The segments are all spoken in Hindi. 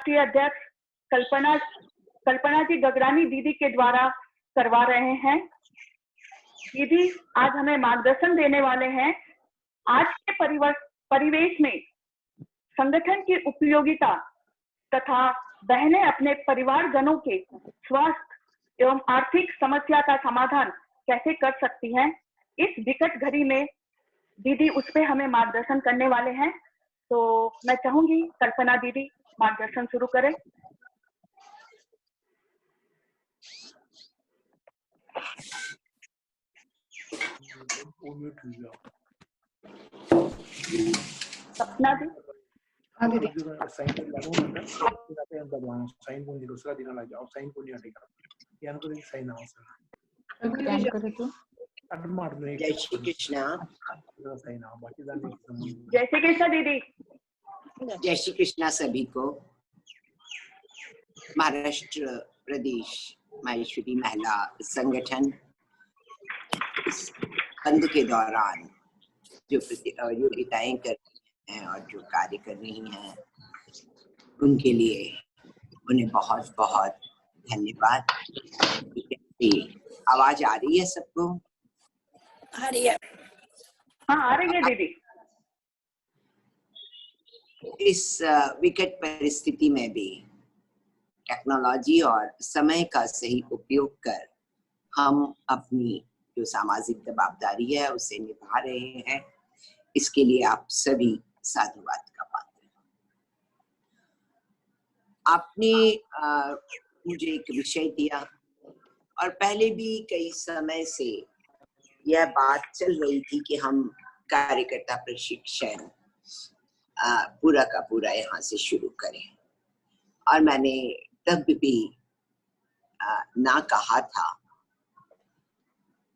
राष्ट्रीय अध्यक्ष कल्पना जी गगरानी दीदी के द्वारा करवा रहे हैं। दीदी आज हमें मार्गदर्शन देने वाले हैं। आज के परिवेश में संगठन की उपयोगिता तथा बहनें अपने परिवारजनों के स्वास्थ्य एवं आर्थिक समस्या का समाधान कैसे कर सकती हैं, इस विकट घड़ी में दीदी उस पे हमें मार्गदर्शन करने वाले हैं। तो मैं चाहूंगी कल्पना दीदी मार्गदर्शन शुरू करें। सपना दी जय श्री कृष्णा। जय श्री कृष्णा दीदी। जय श्री कृष्णा सभी को। महाराष्ट्र प्रदेश माहेश्वरी महिला संगठन इस बंद के दौरान जो प्रतियोगिताएं कर रही हैं और जो कार्य कर रही हैं उनके लिए उन्हें बहुत बहुत धन्यवाद। आवाज आ रही है सबको? आ रही है। हाँ आ रही है दीदी। इस विकट परिस्थिति में भी टेक्नोलॉजी और समय का सही उपयोग कर हम अपनी जो सामाजिक जवाबदारी है उसे निभा रहे हैं। इसके लिए आप सभी साधुवाद का पात्र हैं। आपने मुझे एक विषय दिया और पहले भी कई समय से यह बात चल रही थी कि हम कार्यकर्ता प्रशिक्षण पूरा का पूरा यहाँ से शुरू करें, और मैंने तब भी ना कहा था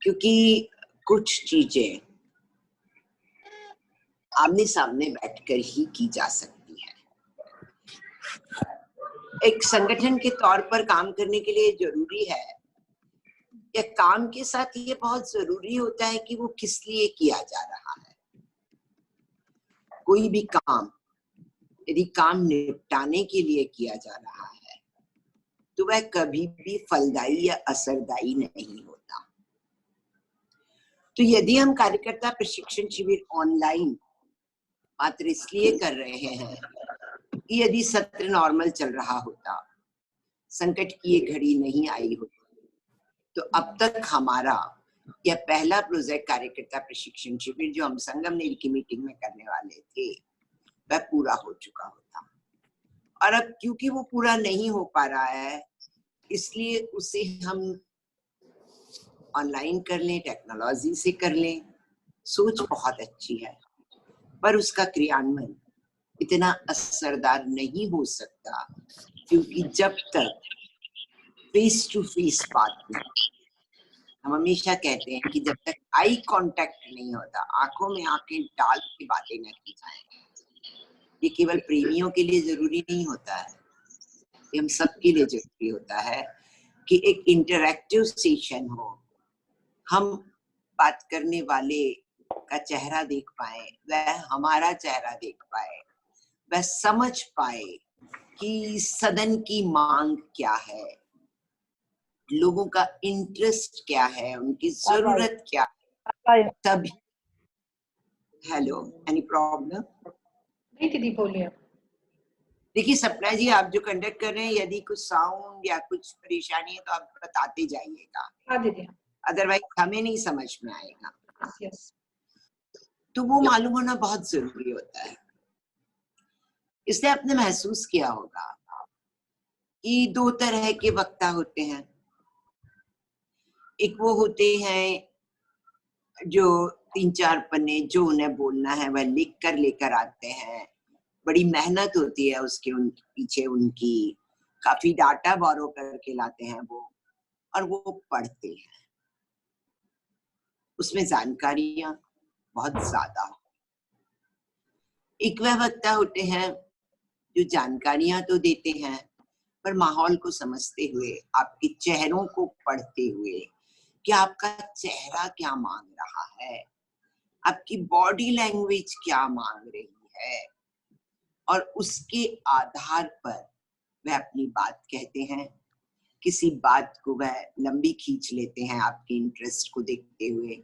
क्योंकि कुछ चीजें आमने सामने बैठकर ही की जा सकती है। एक संगठन के तौर पर काम करने के लिए जरूरी है या काम के साथ ये बहुत जरूरी होता है कि वो किस लिए किया जा रहा है। कोई भी काम यदि काम निपटाने के लिए किया जा रहा है तो वह कभी भी फलदायी या असरदायी नहीं होता। तो यदि हम कार्यकर्ता प्रशिक्षण शिविर ऑनलाइन मात्र इसलिए कर रहे हैं कि यदि सत्र नॉर्मल चल रहा होता, संकट की ये घड़ी नहीं आई होती, तो अब तक हमारा यह पहला प्रोजेक्ट कार्यकर्ता प्रशिक्षण शिविर जो हम संगम नेर की मीटिंग में करने वाले थे वह पूरा हो चुका होता। और अब क्योंकि वो पूरा नहीं हो पा रहा है इसलिए उसे हम ऑनलाइन कर लें, टेक्नोलॉजी से कर लें। सोच बहुत अच्छी है पर उसका क्रियान्वयन इतना असरदार नहीं हो सकता क्योंकि जब तक फेस टू फेस बात नहीं, हम हमेशा कहते हैं कि जब तक आई कांटेक्ट नहीं होता, आंखों में आंखें डाल के बातें न की जाए। ये केवल प्रेमियों के लिए जरूरी नहीं होता है, ये हम सबके लिए जरूरी होता है कि एक इंटरैक्टिव सेशन हो, हम बात करने वाले का चेहरा देख पाए, वह हमारा चेहरा देख पाए, वह समझ पाए कि सदन की मांग क्या है, लोगों का इंटरेस्ट क्या है, उनकी जरूरत क्या है। तभी हेलो, एनी प्रॉब्लम? नहीं दीदी बोलिए। देखिए सपना जी, आप जो कंडक्ट कर रहे हैं यदि कुछ साउंड या कुछ परेशानी है तो आप बताते जाइएगा। हाँ दीदी। अदरवाइज हमें नहीं समझ में आएगा। यस। तो वो मालूम होना बहुत जरूरी होता है। इसलिए आपने महसूस किया होगा कि दो तरह के वक्ता होते हैं। एक वो होते हैं जो 3-4 पन्ने जो उन्हें बोलना है वह लिख कर लेकर आते हैं, बड़ी मेहनत होती है उसके पीछे, उनकी काफी डाटा बोरो करके लाते हैं वो, और वो पढ़ते हैं, उसमें जानकारियां बहुत ज्यादा। एक वह वक्ता होते हैं जो जानकारियां तो देते हैं पर माहौल को समझते हुए, आपके चेहरों को पढ़ते हुए कि आपका चेहरा क्या मांग रहा है, आपकी बॉडी लैंग्वेज क्या मांग रही है, और उसके आधार पर वह अपनी बात कहते हैं, किसी बात को वह लंबी खींच लेते हैं आपके इंटरेस्ट को देखते हुए,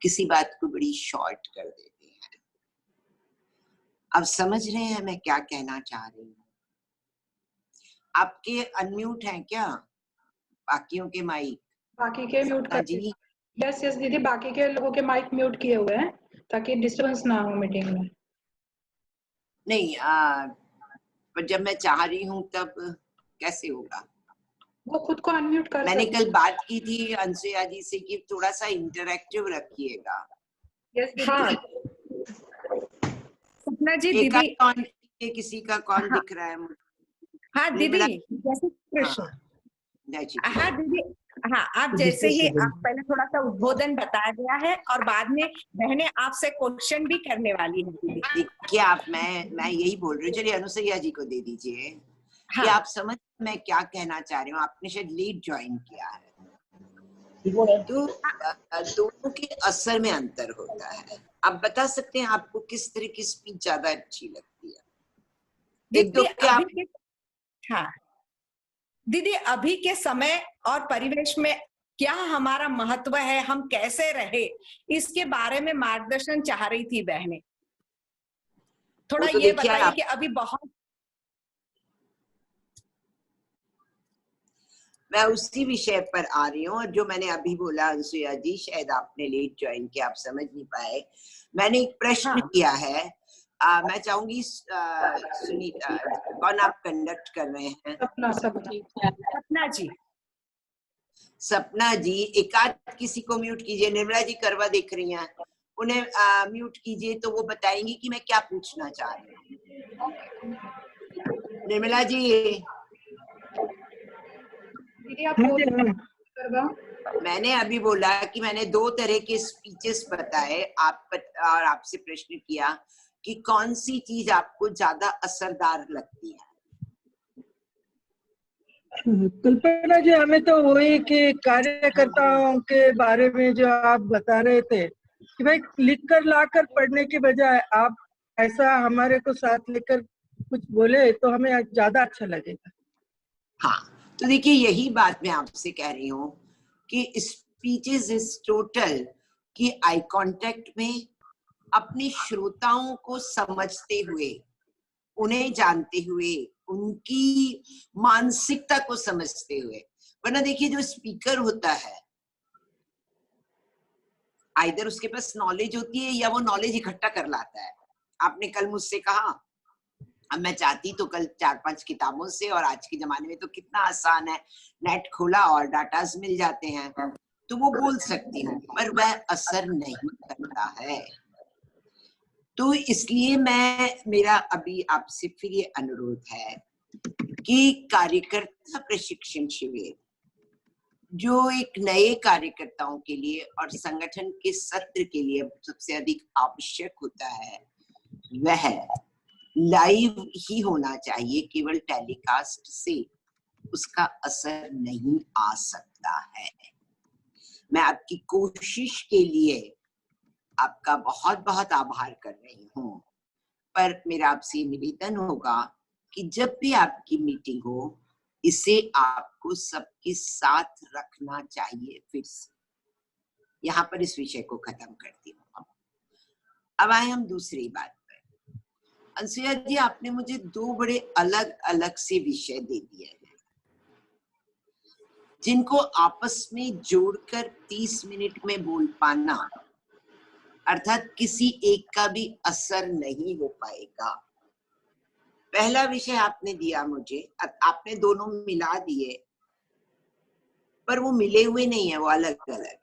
किसी बात को बड़ी शॉर्ट कर देते हैं। अब समझ रहे हैं मैं क्या कहना चाह रही हूँ? आपके अनम्यूट हैं क्या बाकियों के माइक? बाकी के म्यूट कर जी यस यस दीदी, बाकी के लोगों के माइक म्यूट किए हुए हैं ताकि डिस्टर्बेंस ना हो मीटिंग में। नहीं, पर जब मैं चाह रही हूँ तब कैसे होगा? वो खुद को अनम्यूट कर मैंने सकते कल बात की थी अनसुया जी से कि थोड़ा सा इंटरैक्टिव रखिएगा। यस दीदी। हाँ सपना जी देखा दीदी। कौन किसी का कौन हाँ, दिख रहा है मुझे? हाँ दीदी जय श्री कृष्ण। हाँ दीदी, हाँ आप जैसे ही आप पहले थोड़ा सा उद्बोधन बताया गया है और बाद में बहनें आपसे क्वेश्चन भी करने वाली है दीदी। देखिए आप, मैं यही बोल रही हूँ, चलिए अनुसैया जी को दे दीजिए। हाँ। कि आप समझ मैं क्या कहना चाह रही हूँ। आपने शायद लीड ज्वाइन किया है तो दोनों के असर में अंतर होता है। आप बता सकते हैं आपको किस तरह की स्पीच ज्यादा अच्छी लगती है? एक दो दीदी के आप अभी के, हाँ दीदी अभी के समय और परिवेश में क्या हमारा महत्व है, हम कैसे रहे, इसके बारे में मार्गदर्शन चाह रही थी बहनें। थोड़ा तो ये देखिए बताइए कि अभी बहुत। मैं उसी विषय पर आ रही हूँ। और जो मैंने अभी बोला अनुसुया जी, शायद आपने लेट ज्वाइन किया, आप समझ नहीं पाए। मैंने एक प्रश्न हाँ। किया है। मैं चाहूंगी सुनीता, कौन आप कंडक्ट कर रहे हैं? सपना जी। सपना जी, एकाध किसी को म्यूट कीजिए। निर्मला जी करवा देख रही हैं, उन्हें म्यूट कीजिए तो वो बताएंगी कि मैं क्या पूछना चाह रही हूँ। निर्मला जी दीदी आप बोलिए। मैंने अभी बोला कि मैंने दो तरह के स्पीचेस बताए और आपसे प्रश्न किया कि कौन सी चीज आपको ज्यादा असरदार लगती है। कल्पना जी, हमें तो वही कि कार्यकर्ताओं के बारे में जो आप बता रहे थे कि भाई लिख कर लाकर पढ़ने के बजाय आप ऐसा हमारे को साथ लेकर कुछ बोले तो हमें ज्यादा अच्छा लगेगा। हाँ, तो देखिए यही बात मैं आपसे कह रही हूँ कि स्पीचेस इज टोटल कि आई कांटेक्ट में अपने श्रोताओं को समझते हुए, उन्हें जानते हुए, उनकी मानसिकता को समझते हुए। वरना देखिए जो स्पीकर होता है, आइदर उसके पास नॉलेज होती है या वो नॉलेज इकट्ठा कर लाता है। आपने कल मुझसे कहा, अब मैं चाहती तो कल 4-5 किताबों से, और आज के जमाने में तो कितना आसान है, नेट खोला और डाटास मिल जाते हैं, तो वो बोल सकती हूँ, पर वह असर नहीं करता है। तो इसलिए मेरा अभी आपसे फिर ये अनुरोध है कि कार्यकर्ता प्रशिक्षण शिविर जो एक नए कार्यकर्ताओं के लिए और संगठन के सत्र के लिए सबसे अधिक आवश्यक होता है, वह लाइव ही होना चाहिए। केवल टेलीकास्ट से उसका असर नहीं आ सकता है। मैं आपकी कोशिश के लिए आपका बहुत बहुत आभार कर रही हूँ, पर मेरा आपसे निवेदन होगा कि जब भी आपकी मीटिंग हो, इसे आपको सबके साथ रखना चाहिए। फिर से यहाँ पर इस विषय को खत्म करती हूँ। अब आए हम दूसरी बात पर। अनुसुया जी, आपने मुझे दो बड़े अलग अलग से विषय दे दिए हैं जिनको आपस में जोड़कर 30 मिनट में बोल पाना, अर्थात किसी एक का भी असर नहीं हो पाएगा। पहला विषय आपने दिया मुझे, आपने दोनों मिला दिए, पर वो मिले हुए नहीं है, वो अलग अलग है।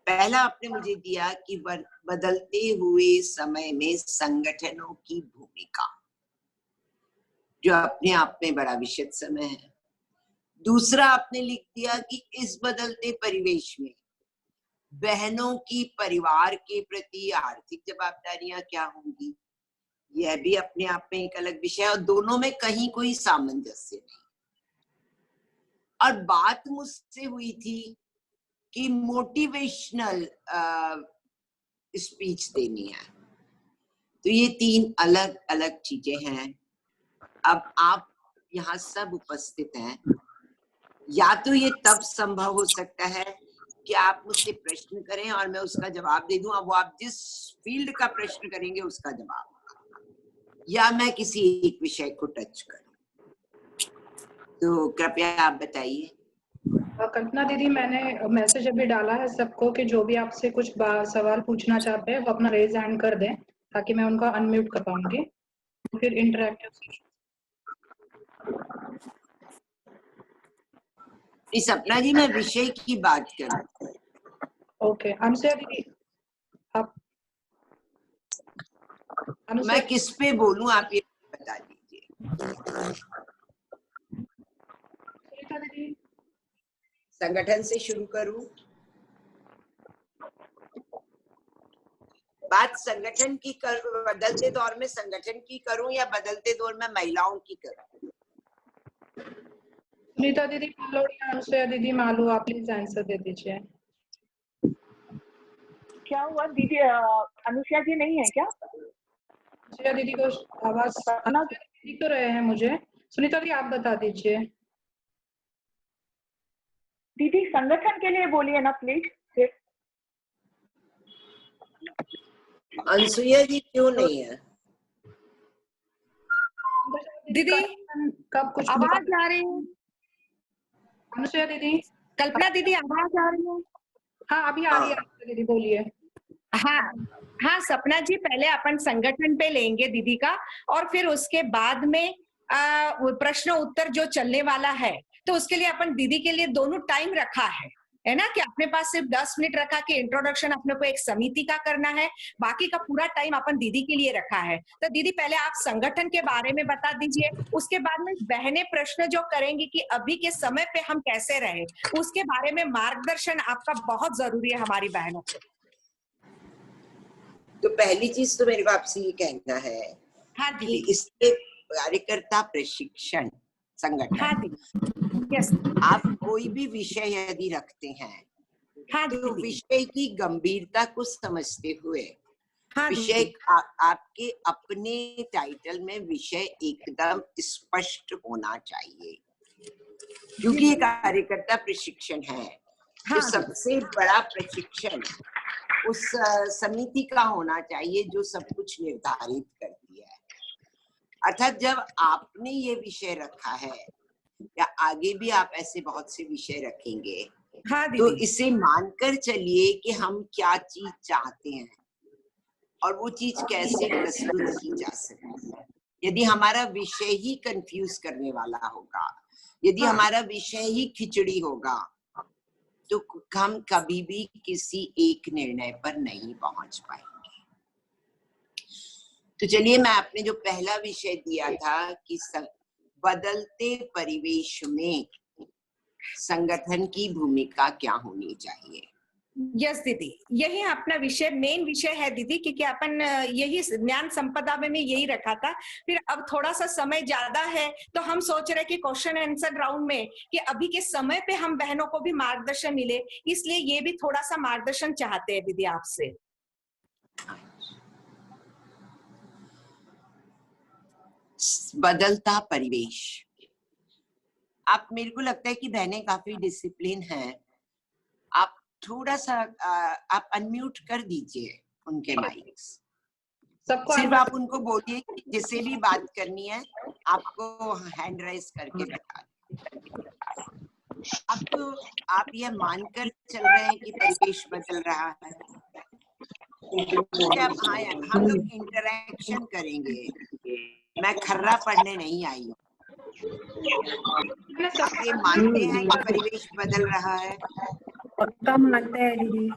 पहला आपने मुझे दिया कि बदलते हुए समय में संगठनों की भूमिका, जो अपने आप में बड़ा विशद समय है। दूसरा आपने लिख दिया कि इस बदलते परिवेश में बहनों की परिवार के प्रति आर्थिक जवाबदारियां क्या होंगी, यह भी अपने आप में एक अलग विषय है, और दोनों में कहीं कोई सामंजस्य नहीं। और बात मुझसे हुई थी कि मोटिवेशनल स्पीच देनी है। तो ये तीन अलग अलग चीजें हैं। अब आप यहाँ सब उपस्थित हैं, या तो ये तब संभव हो सकता है कि आप मुझसे प्रश्न करें और मैं उसका जवाब दे दूं, अब वो आप जिस फील्ड का प्रश्न करेंगे उसका जवाब, या मैं किसी एक विषय को टच करूं। तो कृपया आप बताइए। कल्पना दीदी, मैंने मैसेज अभी डाला है सबको कि जो भी आपसे कुछ सवाल पूछना चाहते हैं वो अपना रेज हैंड कर दें ताकि मैं उनका अनम्यूट कर पाऊंगी, फिर इंटरैक्टिव। सपना जी, मैं विषय की बात करूं। ओके, अनुसुईया दीदी आप। मैं किस पे बोलूं आप ये बता दीजिए। दीदी संगठन से शुरू करूं? बात संगठन की करूं, बदलते दौर में संगठन की करूं या बदलते दौर में महिलाओं की करूं? सुनीता दीदी मालू या अनुसुईया दीदी मालू, आप प्लीज आंसर दे दीजिए। क्या हुआ दीदी, अनुसुईया जी नहीं है क्या? अनुसुईया दीदी को आवाज दिख तो रहे हैं मुझे। सुनीता दीदी आप बता दीजिए। दीदी संगठन के लिए बोलिए ना प्लीज। फिर अनुसुईया जी क्यों नहीं है? दीदी कब कुछ आवाज आ रही है? अनुसुईया दीदी, कल्पना दीदी आवाज आ रही है? हाँ अभी आ रही है दीदी, बोलिए। हाँ हाँ सपना जी, पहले अपन संगठन पे लेंगे दीदी का, और फिर उसके बाद में प्रश्न उत्तर जो चलने वाला है, तो उसके लिए अपन दीदी के लिए दोनों टाइम रखा है ना, कि अपने पास सिर्फ 10 मिनट रखा कि इंट्रोडक्शन अपने को एक समिति का करना है, बाकी का पूरा टाइम अपन दीदी के लिए रखा है। तो दीदी पहले आप संगठन के बारे में बता दीजिए, उसके बाद में बहनें प्रश्न जो करेंगी कि अभी के समय पे हम कैसे रहे, उसके बारे में मार्गदर्शन आपका बहुत जरूरी है हमारी बहनों को। तो पहली चीज तो मेरे को आपसे ये कहना है, हाँ कि इसके कार्यकर्ता प्रशिक्षण संगठन, हाँ दीदी, यस, आप कोई भी विषय यदि रखते हैं, हाँ तो दीदी, विषय की गंभीरता को समझते हुए, हाँ विषय आपके अपने टाइटल में विषय एकदम स्पष्ट होना चाहिए, क्योंकि ये कार्यकर्ता प्रशिक्षण है। तो सबसे बड़ा प्रशिक्षण उस समिति का होना चाहिए जो सब कुछ निर्धारित करती है। अर्थात जब आपने ये विषय रखा है, या आगे भी आप ऐसे बहुत से विषय रखेंगे, हाँ तो दीदी, इसे मानकर चलिए कि हम क्या चीज चाहते हैं और वो चीज कैसे प्रस्तुत की जा सकती है। यदि हमारा विषय ही कंफ्यूज करने वाला होगा, यदि हमारा विषय ही खिचड़ी होगा, तो हम कभी भी किसी एक निर्णय पर नहीं पहुंच पाएंगे। तो चलिए, मैं आपने जो पहला विषय दिया था कि बदलते परिवेश में संगठन की भूमिका क्या होनी चाहिए। यस दीदी, यही अपना विषय, मेन विषय है दीदी, क्योंकि अपन यही ज्ञान संपदा में यही रखा था। फिर अब थोड़ा सा समय ज्यादा है, तो हम सोच रहे कि क्वेश्चन आंसर राउंड में कि अभी के समय पे हम बहनों को भी मार्गदर्शन मिले, इसलिए ये भी थोड़ा सा मार्गदर्शन चाहते हैं दीदी आपसे। बदलता परिवेश, आप, मेरे को लगता है कि बहनें काफी डिसिप्लिन हैं, आप थोड़ा सा आप अनम्यूट कर दीजिए उनके माइक्स। सिर्फ आप उनको बोलिए कि जिससे भी बात करनी है आपको हैंड राइज करके बता दें। आप ये मानकर चल रहे हैं कि परिवेश बदल रहा है। हम लोग इंटरैक्शन करेंगे, मैं खर्रा पढ़ने नहीं आई हूँ। आप ये मानते हैं कि परिवेश बदल रहा है? पक्का मानते हैं दीदी।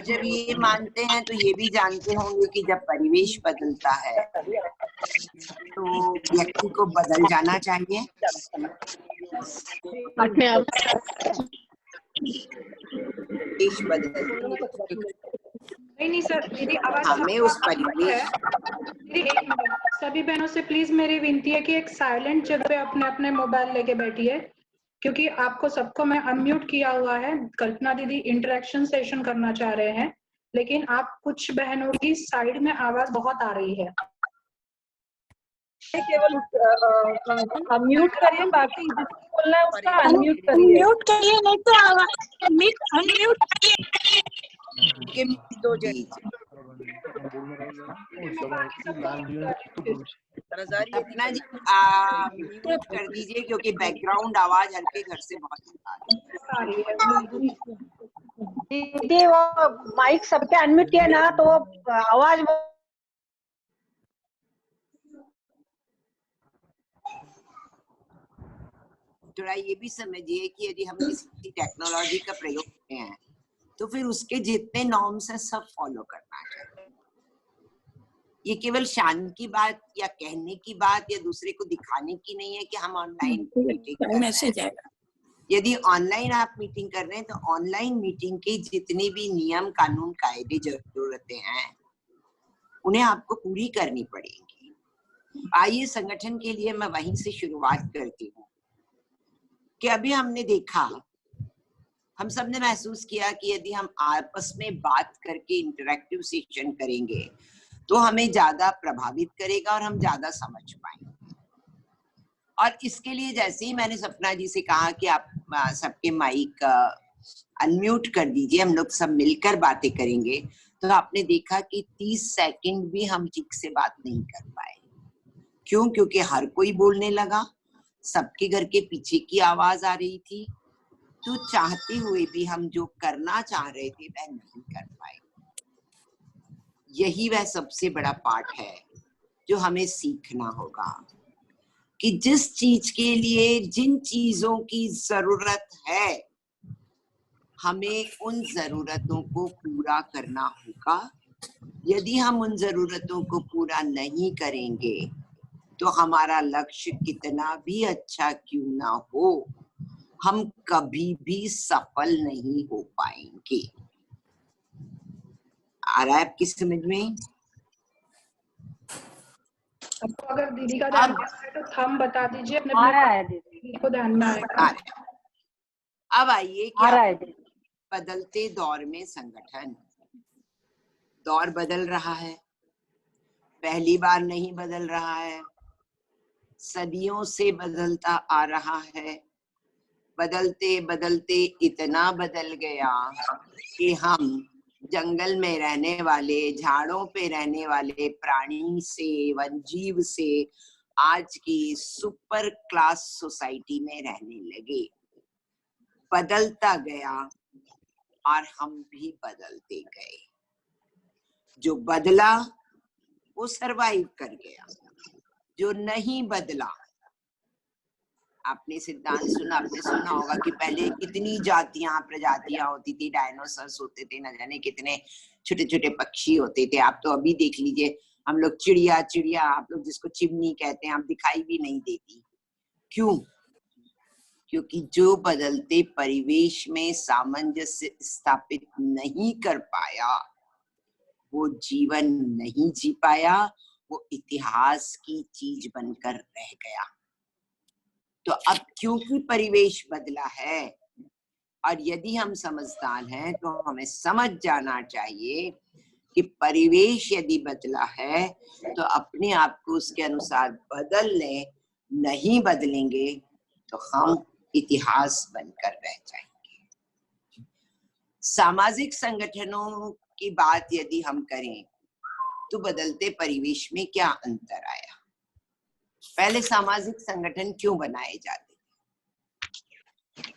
जब ये मानते हैं तो ये भी जानते होंगे कि जब परिवेश बदलता है तो व्यक्ति को बदल जाना चाहिए। अपने आप परिवेश बदल नहीं सर दीदी, आवाज हमें उस परिवेश। दीदी एक मिनट, सभी बहनों से प्लीज मेरी विनती है कि एक साइलेंट जगह पे अपने अपने मोबाइल लेके बैठिए, क्योंकि आपको सबको मैं अनम्यूट किया हुआ है। कल्पना दीदी इंटरेक्शन सेशन करना चाह रहे हैं, लेकिन आप कुछ बहनों की साइड में आवाज बहुत आ रही है। केवल अनम्यूट करिए, बाकी जिसको बोलना है उसका अनम्यूट करिए। अनम्यूट करिए, नहीं तो आवाज अनम्यूट के दो जन अपना जी म्यूट कर दीजिए, क्योंकि बैकग्राउंड आवाज हर के घर से बहुत आ रही है। दीदी वो माइक सबके अनम्यूट किया ना तो वो आवाज थोड़ा ये भी समझिए कि यदि हम किसी टेक्नोलॉजी का प्रयोग करते हैं तो फिर उसके जितने नॉर्म्स हैं सब फॉलो करना चाहिए। ये केवल शान की बात या कहने की बात या दूसरे को दिखाने की नहीं है कि हम ऑनलाइन मीटिंग कर रहे हैं। यदि ऑनलाइन आप मीटिंग कर रहे हैं तो ऑनलाइन मीटिंग के जितने भी नियम कानून कायदे जरूरतें हैं उन्हें आपको पूरी करनी पड़ेगी। आइए संगठन के लिए मैं वहीं से शुरुआत करती हूँ कि अभी हमने देखा, हम सब ने महसूस किया कि यदि हम आपस में बात करके इंटरैक्टिव सेशन करेंगे तो हमें ज्यादा प्रभावित करेगा और हम ज्यादा समझ पाएंगे। और इसके लिए जैसे ही मैंने सपना जी से कहा कि आप सबके माइक अनम्यूट कर दीजिए, हम लोग सब मिलकर बातें करेंगे, तो आपने देखा कि 30 सेकंड भी हम ठीक से बात नहीं कर पाए। क्यों? क्योंकि हर कोई बोलने लगा, सबके घर के पीछे की आवाज आ रही थी, तो चाहते हुए भी हम जो करना चाह रहे थे वह नहीं कर पाए। यही वह सबसे बड़ा पाठ है जो हमें सीखना होगा कि जिस चीज के लिए जिन चीजों की जरूरत है हमें उन जरूरतों को पूरा करना होगा। यदि हम उन जरूरतों को पूरा नहीं करेंगे तो हमारा लक्ष्य कितना भी अच्छा क्यों ना हो, हम कभी भी सफल नहीं हो पाएंगे। आ रहा है आपकी समझ में? आपको अगर दीदी का ध्यान में है तो थंब बता दीजिए, अपने आ रहा है दीदी को ध्यान में आएगा। अब आइए कि बदलते दौर में संगठन, दौर बदल रहा है, पहली बार नहीं बदल रहा है, सदियों से बदलता आ रहा है। बदलते बदलते इतना बदल गया कि हम जंगल में रहने वाले, झाड़ों पे रहने वाले प्राणी से, वनजीव से आज की सुपर क्लास सोसाइटी में रहने लगे। बदलता गया और हम भी बदलते गए। जो बदला वो सरवाइव कर गया, जो नहीं बदला, आपने सिद्धांत सुना, आपने सुना होगा कि पहले कितनी जातियां प्रजातियां होती थी, डायनासोर्स होते थे, न जाने कितने छोटे छोटे पक्षी होते थे। आप तो अभी देख लीजिए, हम लोग चिड़िया चिड़िया, आप लोग जिसको चिमनी कहते हैं, आप दिखाई भी नहीं देती। क्यों? क्योंकि जो बदलते परिवेश में सामंजस्य स्थापित नहीं कर पाया वो जीवन नहीं जी पाया, वो इतिहास की चीज बनकर रह गया। तो अब क्योंकि परिवेश बदला है और यदि हम समझदार हैं तो हमें समझ जाना चाहिए कि परिवेश यदि बदला है तो अपने आप को उसके अनुसार बदल लें। नहीं बदलेंगे तो हम इतिहास बनकर रह जाएंगे। सामाजिक संगठनों की बात यदि हम करें तो बदलते परिवेश में क्या अंतर आया? पहले सामाजिक संगठन क्यों बनाए जाते थे?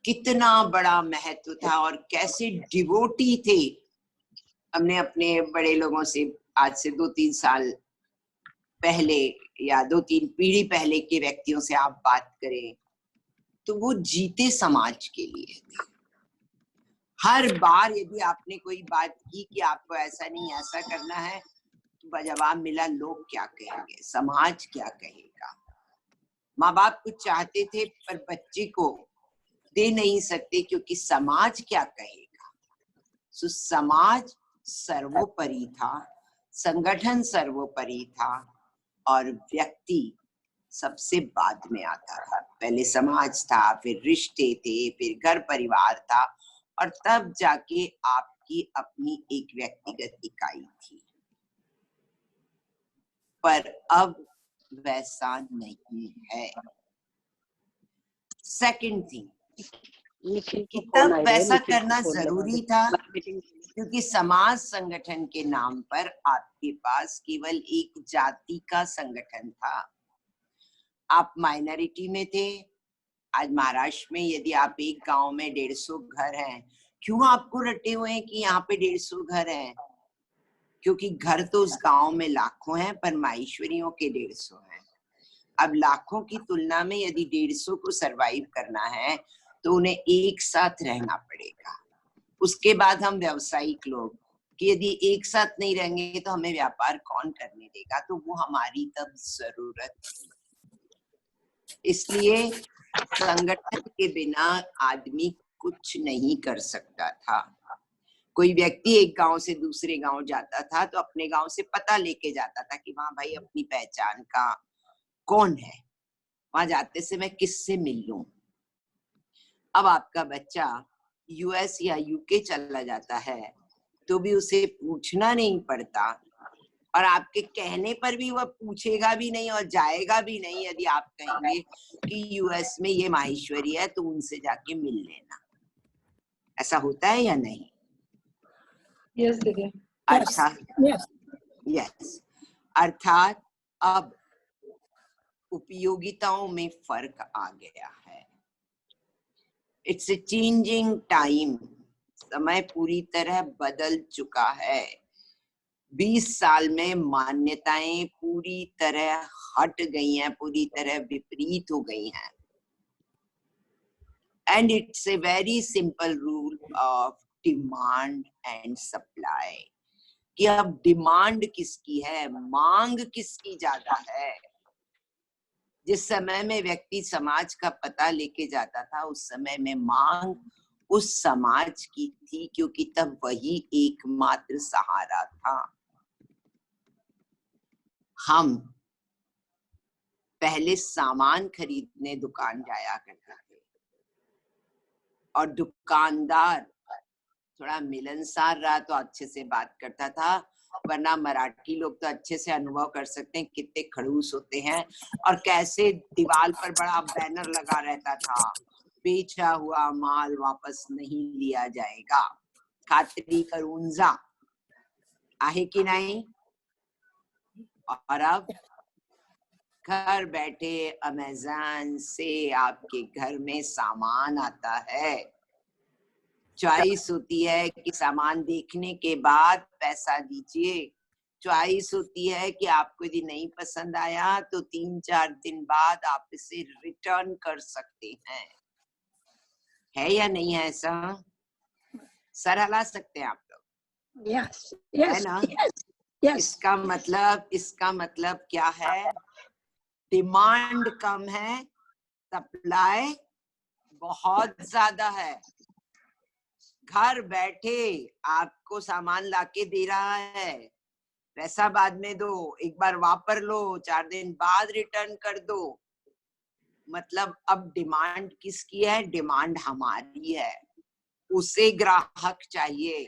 कितना बड़ा महत्व था और कैसे डिवोटी थे। हमने अपने बड़े लोगों से आज से 2-3 साल पहले या 2-3 पीढ़ी पहले के व्यक्तियों से आप बात करें तो वो जीते समाज के लिए थे। हर बार यदि आपने कोई बात की कि आपको ऐसा नहीं ऐसा करना है तो जवाब मिला, लोग क्या कहेंगे, समाज क्या कहेगा। माँ बाप कुछ चाहते थे पर बच्चे को दे नहीं सकते क्योंकि समाज क्या कहेगा। सो समाज सर्वोपरि था, संगठन सर्वोपरि था और व्यक्ति सबसे बाद में आता था। पहले समाज था, फिर रिश्ते थे, फिर घर परिवार था और तब जाके आपकी अपनी एक व्यक्तिगत इकाई थी। पर अब वैसा नहीं है। सेकंड थिंग कि तब वैसा करना जरूरी था क्योंकि समाज संगठन के नाम पर आपके पास केवल एक जाति का संगठन था। आप माइनॉरिटी में थे। आज महाराष्ट्र में यदि आप एक गांव में 150 घर हैं, क्यों आपको रटे हुए हैं कि यहाँ पे 150 घर हैं? क्योंकि घर तो उस गांव में लाखों हैं पर माहेश्वरियों के 150 हैं। अब लाखों की तुलना में यदि 150 को सरवाइव करना है तो उन्हें एक साथ रहना पड़ेगा। उसके बाद हम व्यावसायिक लोग कि यदि एक साथ नहीं रहेंगे तो हमें व्यापार कौन करने देगा, तो वो हमारी तब जरूरत थी। इसलिए संगठन के बिना आदमी कुछ नहीं कर सकता था। कोई व्यक्ति एक गांव से दूसरे गांव जाता था तो अपने गांव से पता लेके जाता था कि वहां भाई अपनी पहचान का कौन है, वहां जाते से मैं किससे मिल लूं। अब आपका बच्चा यूएस या यूके चला जाता है तो भी उसे पूछना नहीं पड़ता और आपके कहने पर भी वह पूछेगा भी नहीं और जाएगा भी नहीं। यदि आप कहेंगे कि यूएस में ये माहेश्वरी है तो उनसे जाके मिल लेना, ऐसा होता है या नहीं? यस दीदी। यस, अर्थात अब उपयोगिताओं में फर्क आ गया है। It's a changing time. समय पूरी तरह बदल चुका है। 20 साल में मान्यताएं पूरी तरह हट गई हैं, पूरी तरह विपरीत हो गई हैं। And it's a very simple rule of demand and supply कि अब डिमांड किसकी है, मांग किसकी ज्यादा है। जिस समय में व्यक्ति समाज का पता लेके जाता था उस समय में मांग उस समाज की थी क्योंकि तब वही एकमात्र सहारा था। हम पहले सामान खरीदने दुकान जाया करते थे और दुकानदार थोड़ा मिलनसार रहा तो अच्छे से बात करता था, वरना मराठी लोग तो अच्छे से अनुभव कर सकते हैं कितने खड़ूस होते हैं और कैसे दीवार पर बड़ा बैनर लगा रहता था, बेचा हुआ माल वापस नहीं लिया जाएगा, खातरी करून जा, आहे कि नहीं। और अब घर बैठे अमेज़न से आपके घर में सामान आता है। चॉइस होती है कि सामान देखने के बाद पैसा दीजिए। चॉइस होती है कि आपको यदि नहीं पसंद आया तो 3-4 दिन बाद आप इसे रिटर्न कर सकते हैं। है या नहीं है ऐसा? सर हिला सकते हैं आप लोग? यस है ना? इसका मतलब क्या है? डिमांड कम है, सप्लाई बहुत ज्यादा है। घर बैठे आपको सामान लाके दे रहा है, पैसा बाद में दो, एक बार वापर लो, 4 दिन बाद रिटर्न कर दो। मतलब अब डिमांड किसकी है? डिमांड हमारी है। उसे ग्राहक चाहिए,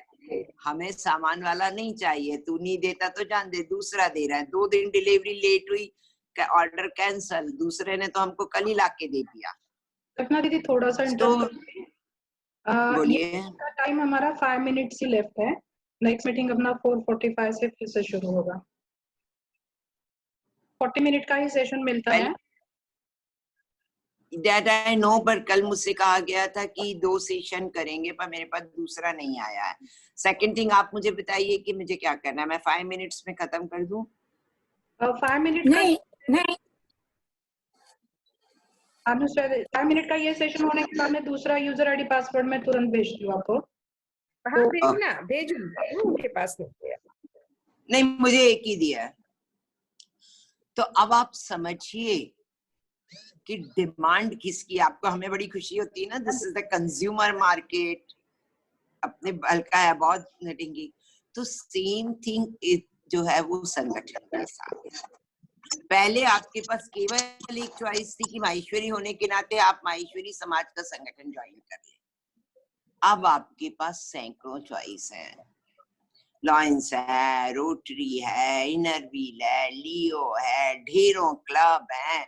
हमें सामान वाला नहीं चाहिए। तू नहीं देता तो जान दे, दूसरा दे रहा है। 2 दिन डिलीवरी लेट हुई, ऑर्डर कैंसल, दूसरे ने तो हमको कल ही लाके दे दिया। कल्पना दीदी थोड़ा सा बोलिए। टाइम हमारा 5 मिनट्स ही लेफ्ट है। नेक्स्ट मीटिंग अपना 4:45 से फिर से शुरू होगा। 40 मिनट का ही सेशन मिलता है। That I know, पर कल मुझसे कहा गया था कि 2 सेशन करेंगे पर मेरे पास दूसरा नहीं आया है। सेकंड थिंग, आप मुझे बताइए कि मुझे क्या करना है। मैं 5 मिनट्स में खत्म कर दूं? 5 मिनट नहीं 5 मिनट का ये सेशन होने के बाद में दूसरा यूजर आईडी पासवर्ड में तुरंत भेजती हूँ आपको। हाँ भेजना, भेजूंगा उनके पास नहीं, मुझे एक ही दिया है। तो अब आप समझिए कि डिमांड किसकी। आपको हमें बड़ी खुशी होती है ना, this is the consumer market, अपने हल्का है बहुत नटिंगी। तो सेम थिंग जो है वो संगठन के साथ। पहले आपके पास केवल एक चॉइस थी कि माहेश्वरी होने के नाते आप माहेश्वरी समाज का संगठन ज्वाइन कर लें। अब आपके पास सैकड़ों चॉइस हैं। लॉयंस है, रोटरी है, इनर व्हील है, लियो है, ढेरों क्लब हैं,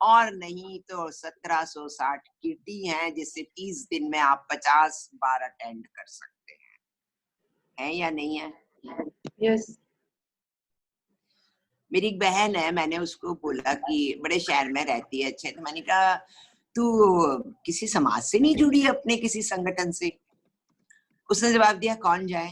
और नहीं तो 1760 किटी हैं, जिससे 30 दिन में आप 50 बार अटेंड कर सकते हैं या नहीं है? यस। मेरी एक बहन है, मैंने उसको बोला कि बड़े शहर में रहती है, अच्छे, तो मैंने कहा तू किसी समाज से नहीं जुड़ी अपने किसी संगठन से? उसने जवाब दिया कौन जाए,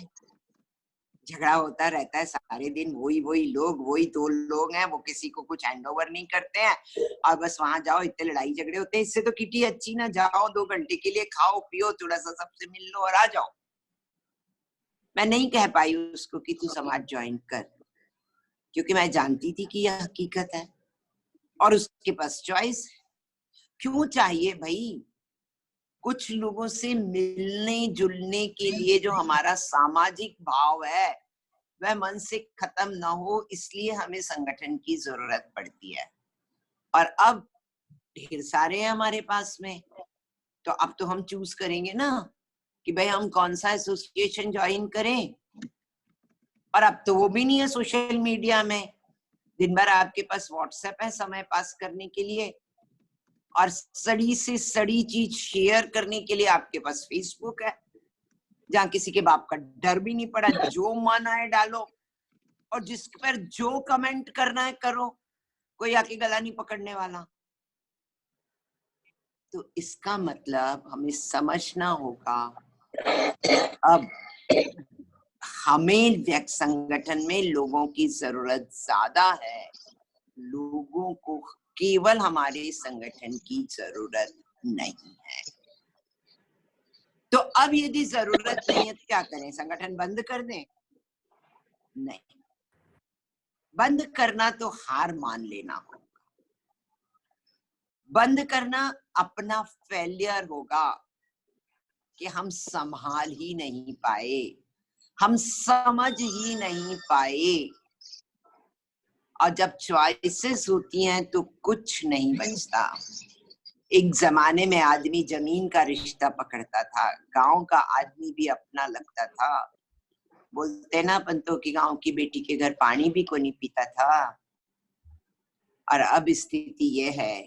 झगड़ा होता रहता है सारे दिन, वही लोग, वही 2 लोग हैं, वो किसी को कुछ हैंड ओवर नहीं करते हैं और बस वहां जाओ इतने लड़ाई झगड़े होते हैं, इससे तो किटी अच्छी ना, जाओ 2 घंटे के लिए, खाओ पियो, थोड़ा सा सबसे मिल लो और आ जाओ। मैं नहीं कह पाई उसको कि तू समाज ज्वाइन कर, क्योंकि मैं जानती थी कि यह हकीकत है और उसके पास चॉइस है। क्यों चाहिए भाई? कुछ लोगों से मिलने जुलने के लिए जो हमारा सामाजिक भाव है वह मन से खत्म ना हो, इसलिए हमें संगठन की जरूरत पड़ती है। और अब ढेर सारे हैं हमारे पास में, तो अब तो हम चूज करेंगे ना कि भाई हम कौन सा एसोसिएशन ज्वाइन करें। और अब तो वो भी नहीं है सोशल मीडिया में, दिन भर आपके पास व्हाट्सएप है समय पास करने के लिए, और सड़ी से सड़ी चीज शेयर करने के लिए आपके पास फेसबुक है, जहाँ किसी के बाप का डर भी नहीं पड़ा, जो मन आए डालो और जिस पर जो कमेंट करना है करो, कोई आके गला नहीं पकड़ने वाला। तो इसका मतलब हमें समझना होगा अब हमें व्यक्ति संगठन में लोगों की जरूरत ज्यादा है, लोगों को केवल हमारे संगठन की जरूरत नहीं है। तो अब यदि जरूरत नहीं है तो क्या करें? संगठन बंद कर दें? नहीं, बंद करना तो हार मान लेना होगा, बंद करना अपना फेलियर होगा कि हम संभाल ही नहीं पाए, हम समझ ही नहीं पाए। और जब चॉइसेस होती हैं तो कुछ नहीं बचता। एक जमाने में आदमी जमीन का रिश्ता पकड़ता था, गांव का आदमी भी अपना लगता था। बोलते ना पंतों की गांव की बेटी के घर पानी भी कोई नहीं पीता था। और अब स्थिति ये है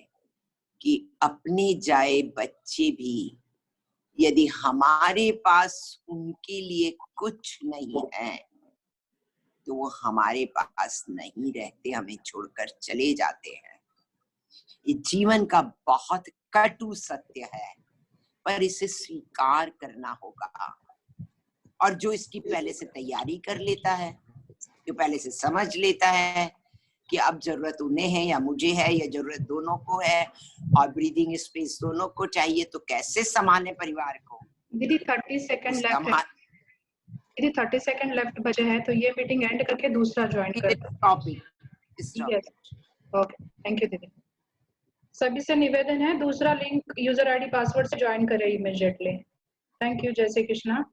कि अपने जाए बच्चे भी यदि हमारे पास उनके लिए कुछ नहीं है तो वो हमारे पास नहीं रहते, हमें छोड़कर चले जाते हैं। ये जीवन का बहुत कटु सत्य है, पर इसे स्वीकार करना होगा। और जो इसकी पहले से तैयारी कर लेता है, जो पहले से समझ लेता है कि अब जरूरत उन्हें है या मुझे है, या जरूरत दोनों को है और ब्रीदिंग स्पेस दोनों को चाहिए, तो कैसे संभालें परिवार को। दीदी 30 सेकंड लेफ्ट है, दीदी 30 सेकंड लेफ्ट बचे हैं, तो ये मीटिंग एंड करके दूसरा ज्वाइन करते हैं। Topic yes, okay, thank you दीदी। सभी से निवेदन है दूसरा लिंक यूजर आईडी पासवर्ड से ज्वाइन करें इमीडिएटली। Thank you. जय श्री कृष्णा।